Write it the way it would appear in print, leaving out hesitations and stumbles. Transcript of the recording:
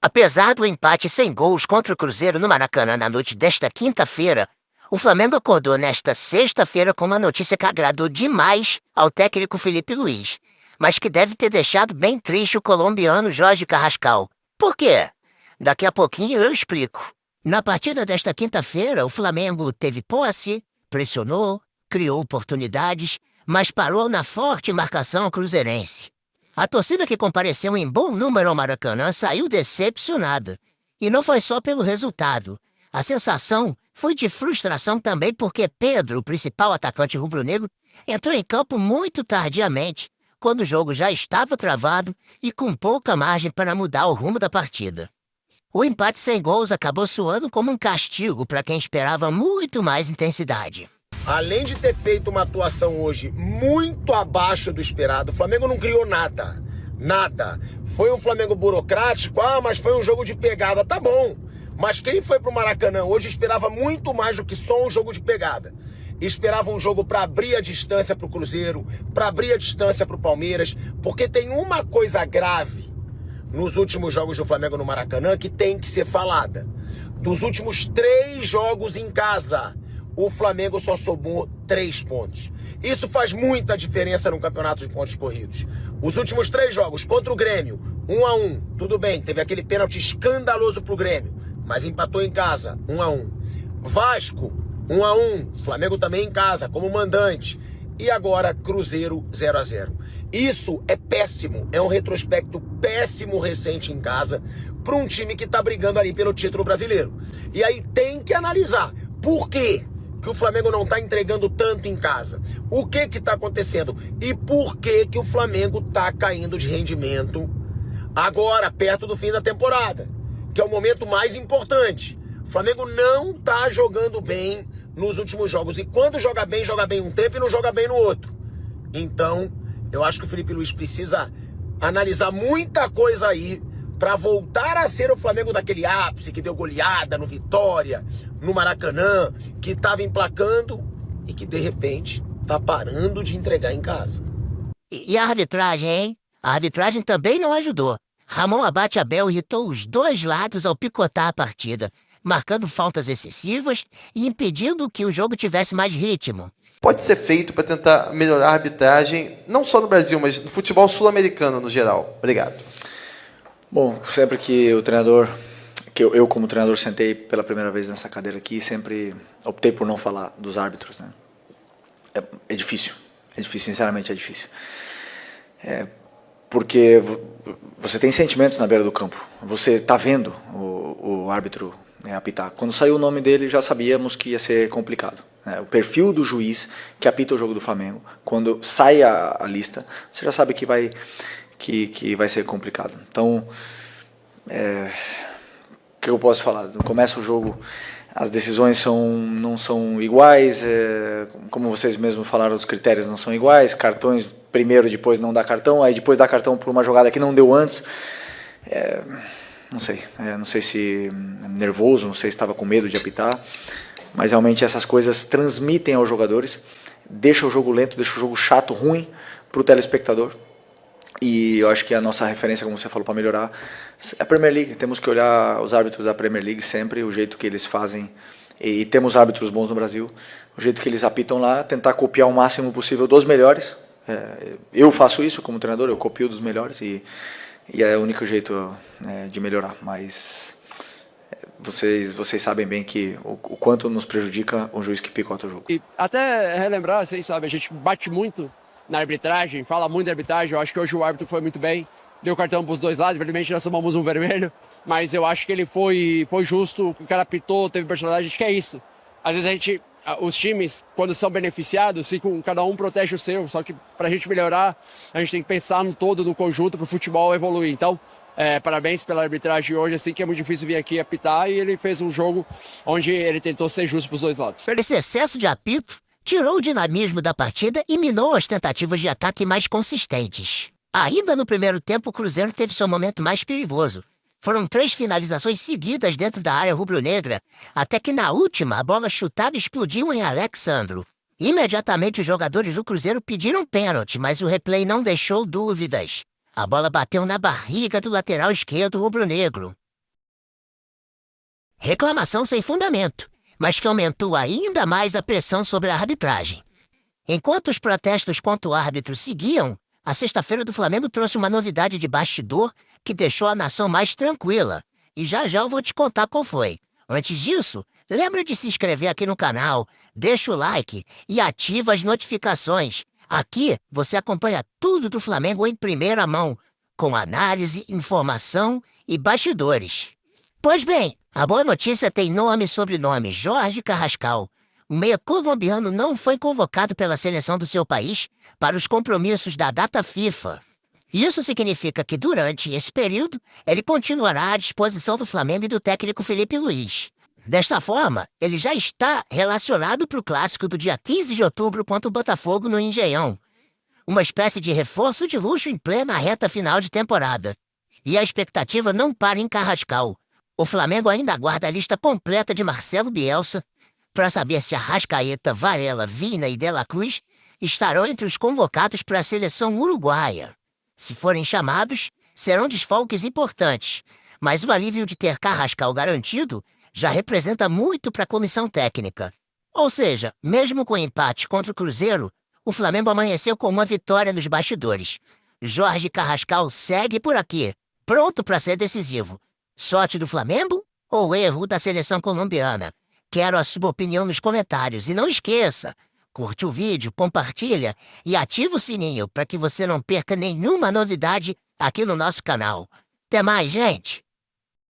Apesar do empate sem gols contra o Cruzeiro no Maracanã na noite desta quinta-feira, o Flamengo acordou nesta sexta-feira com uma notícia que agradou demais ao técnico Felipe Luiz, mas que deve ter deixado bem triste o colombiano Jorge Carrascal. Por quê? Daqui a pouquinho eu explico. Na partida desta quinta-feira, o Flamengo teve posse, pressionou, criou oportunidades, mas parou na forte marcação cruzeirense. A torcida que compareceu em bom número ao Maracanã saiu decepcionada. E não foi só pelo resultado. A sensação foi de frustração também porque Pedro, o principal atacante rubro-negro, entrou em campo muito tardiamente, quando o jogo já estava travado e com pouca margem para mudar o rumo da partida. O empate sem gols acabou soando como um castigo para quem esperava muito mais intensidade. Além de ter feito uma atuação hoje muito abaixo do esperado, o Flamengo não criou nada. Nada. Foi um Flamengo burocrático, mas foi um jogo de pegada, tá bom. Mas quem foi pro Maracanã hoje esperava muito mais do que só um jogo de pegada. Esperava um jogo para abrir a distância pro Cruzeiro, para abrir a distância pro Palmeiras, porque tem uma coisa grave nos últimos jogos do Flamengo no Maracanã que tem que ser falada. Dos últimos 3 jogos em casa, o Flamengo só somou 3 pontos. Isso faz muita diferença no campeonato de pontos corridos. Os últimos 3 jogos contra o Grêmio, 1-1, tudo bem, teve aquele pênalti escandaloso pro Grêmio, mas empatou em casa, 1-1. Vasco, 1-1, Flamengo também em casa, como mandante. E agora Cruzeiro 0-0. Isso é péssimo, é um retrospecto péssimo recente em casa para um time que está brigando ali pelo título brasileiro. E aí tem que analisar por quê que o Flamengo não está entregando tanto em casa. O que está acontecendo? E por que o Flamengo está caindo de rendimento agora, perto do fim da temporada, que é o momento mais importante. O Flamengo não está jogando bem nos últimos jogos. E quando joga bem um tempo e não joga bem no outro. Então, eu acho que o Felipe Luiz precisa analisar muita coisa aí para voltar a ser o Flamengo daquele ápice que deu goleada no Vitória, no Maracanã, que estava emplacando e que, de repente, tá parando de entregar em casa. E a arbitragem, hein? A arbitragem também não ajudou. Ramon Abate Abel irritou os dois lados ao picotar a partida, marcando faltas excessivas e impedindo que o jogo tivesse mais ritmo. Pode ser feito para tentar melhorar a arbitragem, não só no Brasil, mas no futebol sul-americano no geral? Obrigado. Bom, sempre que o treinador, que eu como treinador sentei pela primeira vez nessa cadeira aqui, sempre optei por não falar dos árbitros, né? É difícil, sinceramente é difícil. Porque você tem sentimentos na beira do campo, você está vendo o árbitro apitar. Quando saiu o nome dele, já sabíamos que ia ser complicado. O perfil do juiz que apita o jogo do Flamengo, quando sai a lista, você já sabe que vai ser complicado. Então, o que eu posso falar? Começa o jogo, as decisões não são iguais, como vocês mesmos falaram, os critérios não são iguais, cartões primeiro, depois não dá cartão, aí depois dá cartão por uma jogada que não deu antes. Não sei se nervoso, não sei se estava com medo de apitar, mas realmente essas coisas transmitem aos jogadores, deixa o jogo lento, deixa o jogo chato, ruim para o telespectador. E eu acho que a nossa referência, como você falou, para melhorar, é a Premier League. Temos que olhar os árbitros da Premier League sempre, o jeito que eles fazem, e temos árbitros bons no Brasil, o jeito que eles apitam lá, tentar copiar o máximo possível dos melhores. Eu faço isso como treinador, eu copio dos melhores e é o único jeito de melhorar. Mas vocês sabem bem que o quanto nos prejudica um juiz que picota o jogo. E até relembrar, vocês sabem, a gente bate muito na arbitragem, fala muito da arbitragem. Eu acho que hoje o árbitro foi muito bem, deu cartão para os dois lados, infelizmente nós tomamos um vermelho, mas eu acho que ele foi justo, o cara apitou, teve personalidade, acho que é isso. Às vezes os times, quando são beneficiados, cada um protege o seu, só que para a gente melhorar, a gente tem que pensar no todo, no conjunto, para o futebol evoluir. Então, parabéns pela arbitragem hoje, assim, que é muito difícil vir aqui apitar, e ele fez um jogo onde ele tentou ser justo para os dois lados. Esse excesso de apito tirou o dinamismo da partida e minou as tentativas de ataque mais consistentes. Ainda no primeiro tempo, o Cruzeiro teve seu momento mais perigoso. Foram 3 finalizações seguidas dentro da área rubro-negra, até que na última a bola chutada explodiu em Alexandro. Imediatamente os jogadores do Cruzeiro pediram pênalti, mas o replay não deixou dúvidas. A bola bateu na barriga do lateral esquerdo rubro-negro. Reclamação sem fundamento, mas que aumentou ainda mais a pressão sobre a arbitragem. Enquanto os protestos contra o árbitro seguiam, a sexta-feira do Flamengo trouxe uma novidade de bastidor que deixou a nação mais tranquila. E já já eu vou te contar qual foi. Antes disso, lembra de se inscrever aqui no canal, deixa o like e ativa as notificações. Aqui você acompanha tudo do Flamengo em primeira mão, com análise, informação e bastidores. Pois bem, a boa notícia tem nome e sobrenome: Jorge Carrascal. O meia colombiano não foi convocado pela seleção do seu país para os compromissos da data FIFA. Isso significa que durante esse período ele continuará à disposição do Flamengo e do técnico Felipe Luiz. Desta forma, ele já está relacionado para o clássico do dia 15 de outubro contra o Botafogo no Engenhão. Uma espécie de reforço de luxo em plena reta final de temporada. E a expectativa não para em Carrascal. O Flamengo ainda aguarda a lista completa de Marcelo Bielsa para saber se Arrascaeta, Varela, Vina e De La Cruz estarão entre os convocados para a seleção uruguaia. Se forem chamados, serão desfalques importantes, mas o alívio de ter Carrascal garantido já representa muito para a comissão técnica. Ou seja, mesmo com o empate contra o Cruzeiro, o Flamengo amanheceu com uma vitória nos bastidores. Jorge Carrascal segue por aqui, pronto para ser decisivo. Sorte do Flamengo ou erro da seleção colombiana? Quero a sua opinião nos comentários e não esqueça, curte o vídeo, compartilha e ativa o sininho para que você não perca nenhuma novidade aqui no nosso canal. Até mais, gente!